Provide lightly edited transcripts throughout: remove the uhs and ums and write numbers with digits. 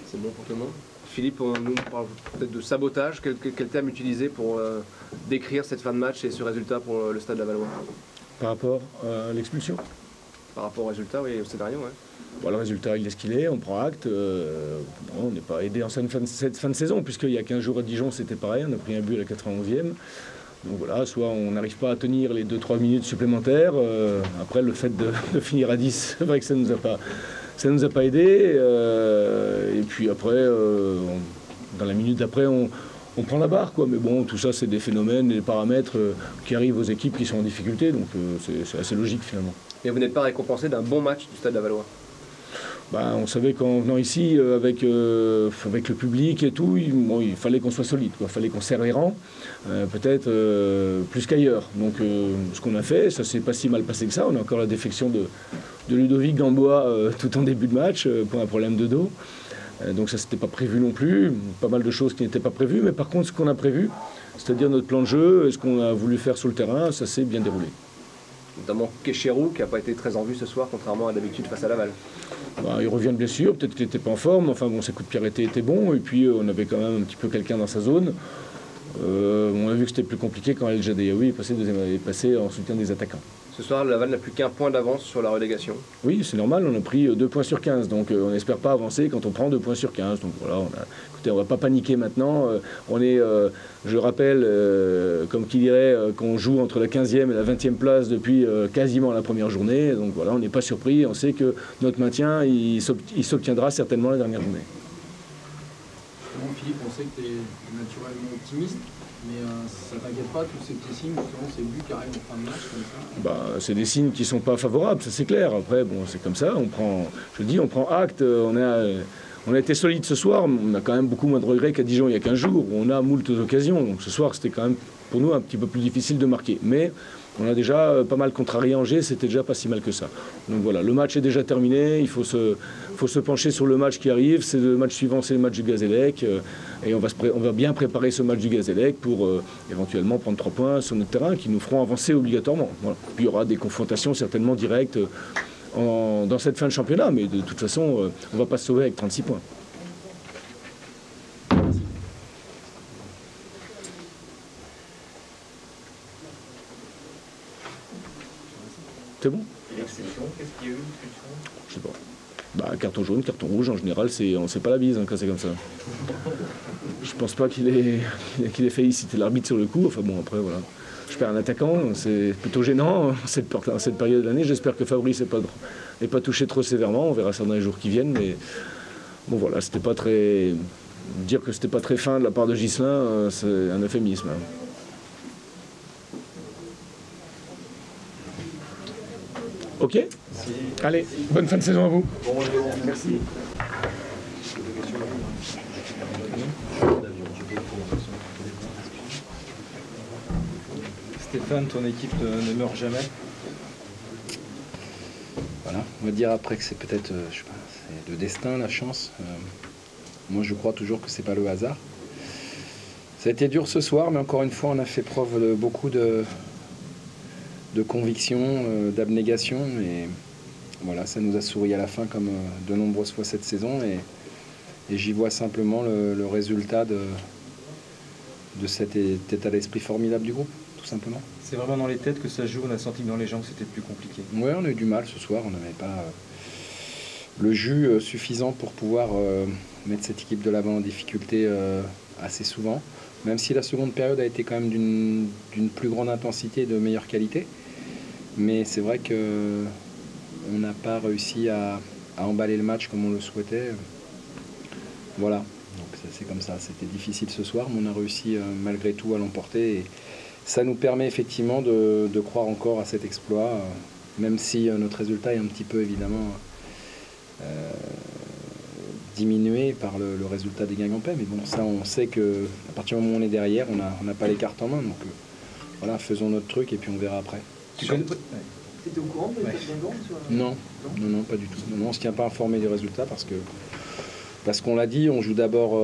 C'est bon pour tout le monde. Philippe, on nous parle peut-être de sabotage. Quel terme utiliser pour décrire cette fin de match et ce résultat pour le Stade Lavallois? Par rapport à l'expulsion? Par rapport au résultat, oui, au scénario, ouais. Bon, le résultat, il est ce qu'il est, on prend acte. On n'est pas aidé en cette fin de saison, puisqu'il y a 15 jours à Dijon, c'était pareil, on a pris un but à la 91e. Donc voilà, soit on n'arrive pas à tenir les 2-3 minutes supplémentaires. Après, le fait de finir à 10, c'est vrai que ça nous a pas aidé. Et puis après, dans la minute d'après, on prend la barre, quoi. Mais bon, tout ça, c'est des phénomènes, des paramètres qui arrivent aux équipes qui sont en difficulté. Donc c'est assez logique, finalement. Et vous n'êtes pas récompensé d'un bon match du Stade Lavallois? Ben, on savait qu'en venant ici, avec le public et tout, il fallait qu'on soit solide, il fallait qu'on serre les rangs, peut-être plus qu'ailleurs. Donc ce qu'on a fait, ça s'est pas si mal passé que ça. On a encore la défection de Ludovic Gamboa tout en début de match pour un problème de dos. Donc ça, c'était pas prévu non plus. Pas mal de choses qui n'étaient pas prévues. Mais par contre, ce qu'on a prévu, c'est-à-dire notre plan de jeu et ce qu'on a voulu faire sur le terrain, ça s'est bien déroulé. Notamment Kéchérou, qui n'a pas été très en vue ce soir, contrairement à d'habitude face à Laval. Bah, il revient de blessure, peut-être qu'il n'était pas en forme, enfin bon, ses coups de pied arrêtés étaient bons, et puis on avait quand même un petit peu quelqu'un dans sa zone. On a vu que c'était plus compliqué quand El Jadeiaoui est passé en soutien des attaquants. Ce soir, Laval n'a plus qu'un point d'avance sur la relégation. Oui, c'est normal, on a pris 2 points sur 15, donc on n'espère pas avancer quand on prend 2 points sur 15. Donc voilà, écoutez, on ne va pas paniquer maintenant. Je rappelle, comme qui dirait, qu'on joue entre la 15e et la 20e place depuis quasiment la première journée. Donc voilà, on n'est pas surpris, on sait que notre maintien, il s'obtiendra certainement la dernière journée. Philippe, on sait que tu es naturellement optimiste. Mais ça ne t'inquiète pas, tous ces petits signes, justement, ces buts qui arrivent en fin de match comme ça? Bah, c'est des signes qui ne sont pas favorables, ça c'est clair. Après, bon, c'est comme ça, on prend acte. On a été solide ce soir, on a quand même beaucoup moins de regrets qu'à Dijon il y a 15 jours. On a moult occasions, donc ce soir c'était quand même pour nous un petit peu plus difficile de marquer. Mais on a déjà pas mal contrarié Angers, c'était déjà pas si mal que ça. Donc voilà, le match est déjà terminé, il faut se pencher sur le match qui arrive. C'est le match suivant, c'est le match du Gazélec. Et on va bien préparer ce match du Gazélec pour éventuellement prendre 3 points sur notre terrain qui nous feront avancer obligatoirement. Voilà. Puis il y aura des confrontations certainement directes dans cette fin de championnat, mais de toute façon, on ne va pas se sauver avec 36 points. C'est bon? L'exception, qu'est-ce qu'il y a eu? Je sais pas. Bah, carton jaune, carton rouge, en général, on ne sait pas la bise quand c'est comme ça. Je pense pas qu'il ait félicité l'arbitre sur le coup. Enfin bon, après, voilà. Je perds un attaquant, c'est plutôt gênant cette période de l'année. J'espère que Fabrice n'est pas touché trop sévèrement. On verra ça dans les jours qui viennent. Mais bon, voilà, c'était pas très... Dire que c'était pas très fin de la part de Ghislain, c'est un euphémisme. Ok? Allez, bonne fin de saison à vous. Merci. Stéphane, ton équipe ne meurt jamais. Voilà, on va dire après que c'est peut-être, je sais pas, c'est le destin, la chance. Moi, je crois toujours que c'est pas le hasard. Ça a été dur ce soir, mais encore une fois, on a fait preuve de beaucoup de conviction, d'abnégation, et voilà, ça nous a souri à la fin comme de nombreuses fois cette saison, et j'y vois simplement le résultat de cet état d'esprit formidable du groupe, tout simplement. C'est vraiment dans les têtes que ça joue, on a senti que dans les jambes c'était plus compliqué. Oui, on a eu du mal ce soir, on n'avait pas le jus suffisant pour pouvoir mettre cette équipe de l'avant en difficulté assez souvent, même si la seconde période a été quand même d'une plus grande intensité et de meilleure qualité. Mais c'est vrai qu'on n'a pas réussi à emballer le match comme on le souhaitait. Voilà, donc c'est comme ça. C'était difficile ce soir, mais on a réussi malgré tout à l'emporter. Et ça nous permet effectivement de croire encore à cet exploit, même si notre résultat est un petit peu évidemment diminué par le résultat des Guingampais. Mais bon, ça on sait qu'à partir du moment où on est derrière, on n'a pas les cartes en main. Donc voilà, faisons notre truc et puis on verra après. T'étais au courant de Guingamp? Non, pas du tout. Non, on ne se tient pas informé des résultats parce qu'on l'a dit, on joue d'abord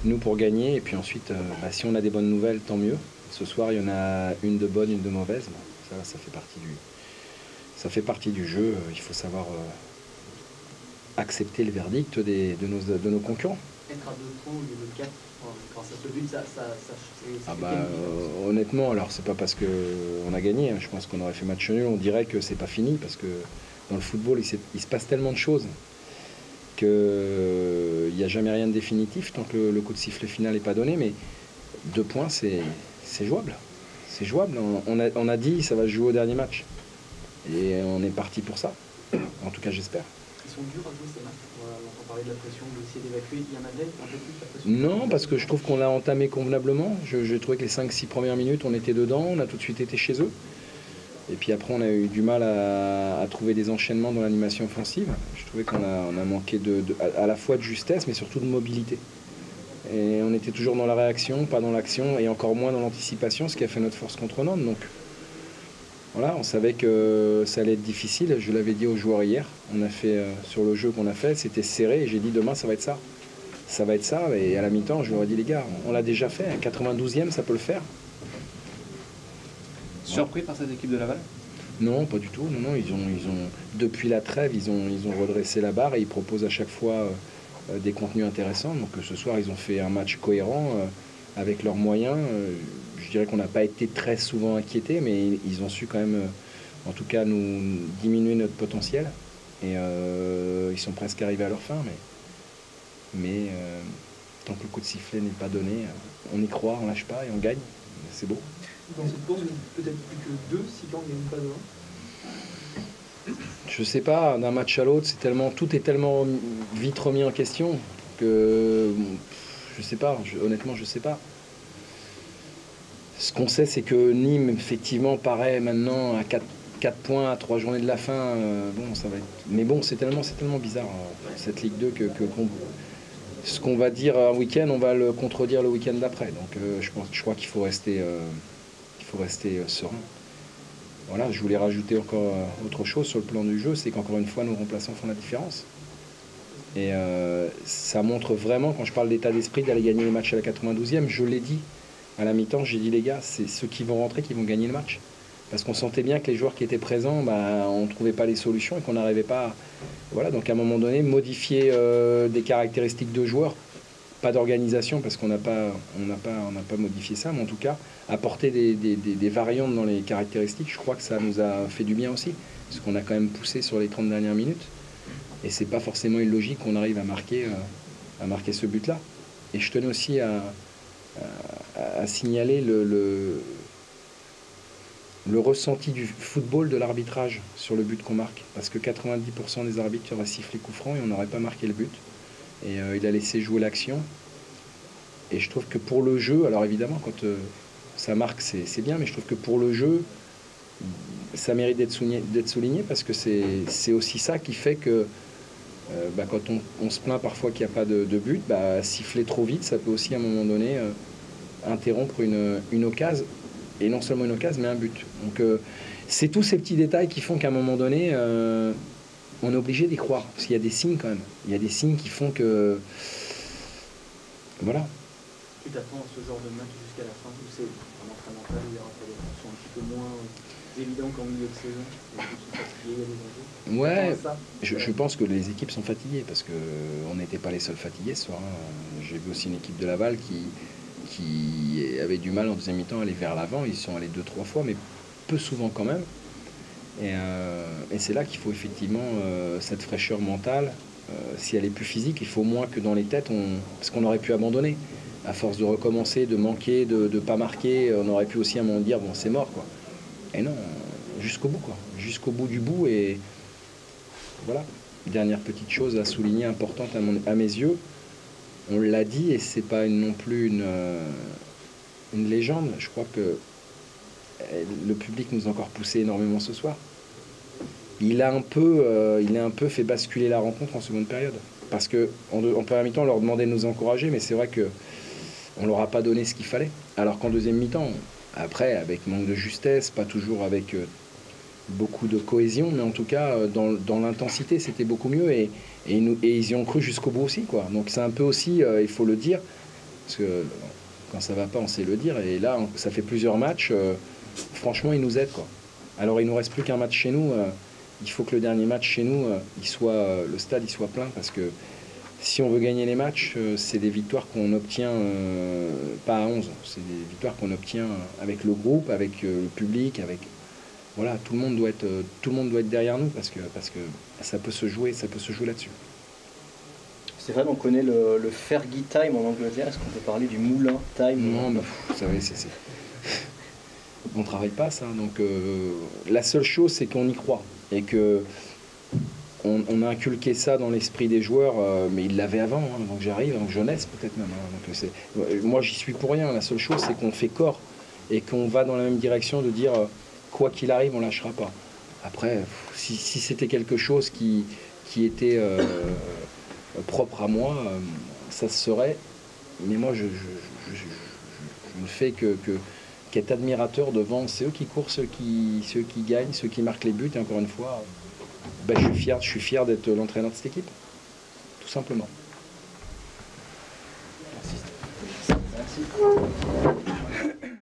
nous pour gagner, et puis ensuite, si on a des bonnes nouvelles, tant mieux. Ce soir, il y en a une de bonne, une de mauvaise. Bon, ça fait partie ça fait partie du jeu. Il faut savoir accepter le verdict de nos concurrents. Être à 2 points au lieu de 4, grâce à ce but, ça honnêtement, alors c'est pas parce qu'on a gagné, hein, je pense qu'on aurait fait match nul, on dirait que c'est pas fini, parce que dans le football, il se passe tellement de choses qu'il n'y a jamais rien de définitif tant que le coup de sifflet final n'est pas donné, mais 2 points, c'est jouable. C'est jouable. On a dit ça va se jouer au dernier match. Et on est parti pour ça. En tout cas, j'espère. Ils sont durs à jouer ces matchs. On entend parler de la pression, d'essayer d'évacuer. Il y en avait un peu plus la pression? Non, parce que je trouve qu'on l'a entamé convenablement. J'ai trouvé que les 5-6 premières minutes, on était dedans. On a tout de suite été chez eux. Et puis après, on a eu du mal à trouver des enchaînements dans l'animation offensive. Je trouvais qu'on a manqué à la fois de justesse, mais surtout de mobilité. Et on était toujours dans la réaction, pas dans l'action, et encore moins dans l'anticipation, ce qui a fait notre force contre Nantes. Donc voilà, on savait que ça allait être difficile. Je l'avais dit aux joueurs hier. On a fait sur le jeu qu'on a fait, c'était serré. Et j'ai dit demain, ça va être ça. Ça va être ça. Et à la mi-temps, je leur ai dit les gars, on l'a déjà fait. À 92e, ça peut le faire. Surpris par cette équipe de Laval? Non, pas du tout. Non, ils ont depuis la trêve, ils ont redressé la barre et ils proposent à chaque fois des contenus intéressants. Donc ce soir, ils ont fait un match cohérent avec leurs moyens. Je dirais qu'on n'a pas été très souvent inquiétés, mais ils ont su quand même, en tout cas, nous diminuer notre potentiel. Et ils sont presque arrivés à leur fin. Mais tant que le coup de sifflet n'est pas donné, on y croit, on lâche pas et on gagne. C'est beau. Dans cette course, peut-être plus que 2 si Caen ne gagne pas demain. Je sais pas, d'un match à l'autre, tout est tellement vite remis en question que je sais pas, honnêtement je sais pas. Ce qu'on sait, c'est que Nîmes effectivement paraît maintenant à 4 points à 3 journées de la fin. Bon, ça va être... Mais bon, c'est tellement bizarre cette Ligue 2 que ce qu'on va dire un week-end, on va le contredire le week-end d'après. Donc je crois qu'il faut rester serein. Voilà, je voulais rajouter encore autre chose sur le plan du jeu, c'est qu'encore une fois, nos remplaçants font la différence. Et ça montre vraiment, quand je parle d'état d'esprit, d'aller gagner les matchs à la 92e, je l'ai dit à la mi-temps, j'ai dit les gars, c'est ceux qui vont rentrer qui vont gagner le match. Parce qu'on sentait bien que les joueurs qui étaient présents, on ne trouvait pas les solutions et qu'on n'arrivait pas... Voilà, donc à un moment donné, modifier des caractéristiques de joueurs, pas d'organisation parce qu'on n'a pas modifié ça, mais en tout cas, apporter des variantes dans les caractéristiques, je crois que ça nous a fait du bien aussi. Parce qu'on a quand même poussé sur les 30 dernières minutes. Et c'est pas forcément illogique qu'on arrive à marquer ce but-là. Et je tenais aussi à signaler le ressenti du football de l'arbitrage sur le but qu'on marque. Parce que 90% des arbitres auraient sifflé coup franc et on n'aurait pas marqué le but. Et il a laissé jouer l'action. Et je trouve que pour le jeu, alors évidemment, quand ça marque, c'est bien, mais je trouve que pour le jeu, ça mérite d'être souligné parce que c'est aussi ça qui fait que quand on se plaint parfois qu'il n'y a pas de but, siffler trop vite, ça peut aussi à un moment donné interrompre une occasion. Et non seulement une occasion, mais un but. Donc c'est tous ces petits détails qui font qu'à un moment donné, on est obligé d'y croire. Parce qu'il y a des signes quand même. Il y a des signes qui font que... Voilà. Tu t'attends à ce genre de match jusqu'à la fin où c'est vraiment très mental, où les rapports sont un petit peu moins évidents qu'en milieu de saison. Il y a des enjeux. Ouais, je pense que les équipes sont fatiguées parce qu'on n'était pas les seuls fatigués ce soir. J'ai vu aussi une équipe de Laval qui avait du mal en deuxième mi-temps à aller vers l'avant. Ils sont allés 2-3 fois, mais peu souvent quand même. Et c'est là qu'il faut effectivement cette fraîcheur mentale. Si elle est plus physique, il faut moins que dans les têtes, parce qu'on aurait pu abandonner. À force de recommencer, de manquer, de ne pas marquer, on aurait pu aussi à un moment dire bon c'est mort quoi. Et non, jusqu'au bout quoi, jusqu'au bout du bout. Et voilà. Dernière petite chose à souligner importante à mes yeux. On l'a dit et c'est pas non plus une légende. Je crois que le public nous a encore poussé énormément ce soir. Il a un peu fait basculer la rencontre en seconde période. Parce qu'en première mi-temps, on leur demandait de nous encourager, mais c'est vrai qu'on ne leur a pas donné ce qu'il fallait. Alors qu'en deuxième mi-temps, après, avec manque de justesse, pas toujours avec beaucoup de cohésion, mais en tout cas, dans l'intensité, c'était beaucoup mieux. Et ils y ont cru jusqu'au bout aussi, quoi. Donc c'est un peu aussi, il faut le dire, parce que quand ça va pas, on sait le dire. Et là, ça fait plusieurs matchs. Franchement, ils nous aident, quoi. Alors il nous reste plus qu'un match chez nous. il faut que le dernier match chez nous, le stade il soit plein, parce que si on veut gagner les matchs, c'est des victoires qu'on obtient pas à 11, c'est des victoires qu'on obtient avec le groupe, avec le public, avec voilà, tout le monde doit être derrière nous, parce que ça peut se jouer là-dessus. Stéphane, on connaît le Fergie Time en Angleterre. Est-ce qu'on peut parler du Moulin Time? Non, vous savez, on ne travaille pas ça. Donc la seule chose, c'est qu'on y croit. Et que on a inculqué ça dans l'esprit des joueurs, mais ils l'avaient avant, hein, avant que j'arrive, avant que jeunesse peut-être même. Hein. Donc, moi, j'y suis pour rien. La seule chose, c'est qu'on fait corps et qu'on va dans la même direction de dire, quoi qu'il arrive, on ne lâchera pas. Après, si c'était quelque chose qui était... propre à moi, ça se serait, mais moi je ne fais qu'être admirateur devant, c'est eux qui courent, ceux qui gagnent, ceux qui marquent les buts, et encore une fois, je suis fier d'être l'entraîneur de cette équipe, tout simplement. Merci.